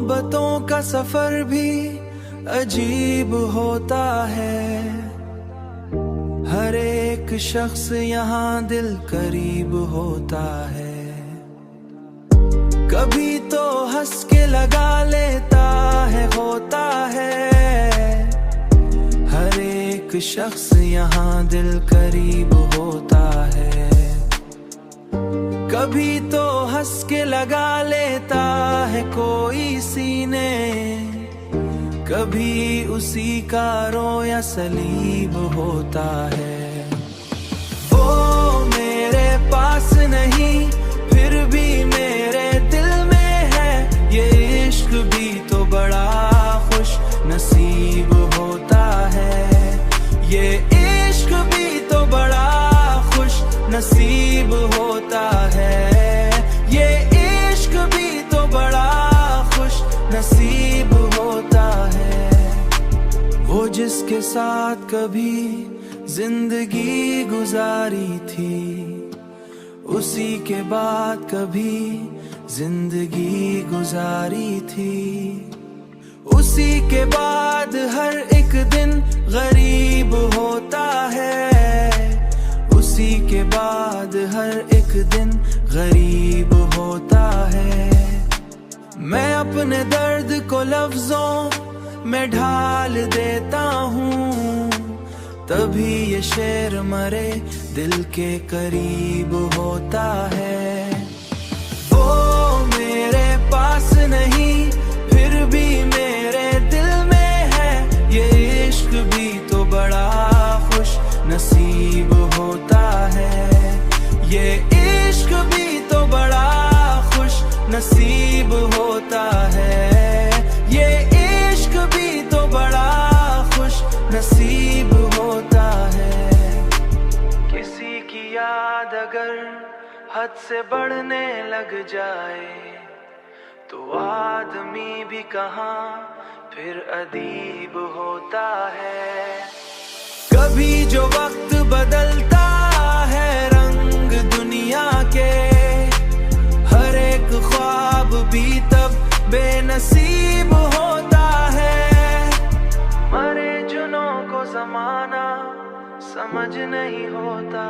मोहब्बतों का सफर भी अजीब होता है। हर एक शख्स यहाँ दिल करीब होता है। कभी तो हंस के लगा लेता है, होता है। हर एक शख्स यहाँ दिल करीब होता है। कभी तो हंस के लगा लेता है कोई सीने, कभी उसी का रोया सलीब होता है। वो मेरे पास नहीं फिर भी मेरे दिल में है। ये इश्क भी तो बड़ा खुश नसीब होता है। ये इश्क भी तो बड़ा खुश नसीब होता है। ये इश्क भी तो बड़ा खुश नसीब होता है। वो जिसके साथ कभी जिंदगी गुजारी थी, उसी के बाद कभी जिंदगी गुजारी थी। उसी के बाद हर एक दिन गरीब होता है। उसी के बाद हर एक दिन गरीब होता है। मैं अपने दर्द को लफ्जों में ढाल देता हूँ, तभी ये शेर मरे दिल के करीब होता है। वो मेरे पास नहीं फिर भी मेरे दिल में है। ये इश्क भी तो बड़ा खुश नसीब होता है। ये इश्क भी तो बड़ा खुश नसीब होता है। ये इश्क भी तो बड़ा खुश नसीब होता है। किसी की याद अगर हद से बढ़ने लग जाए, तो आदमी भी कहाँ फिर अदीब होता है। कभी जो वक्त बदलता है रंग दुनिया के, हर एक ख्वाब भी तब बेनसीब होता है। मरे जुनों को ज़माना समझ नहीं होता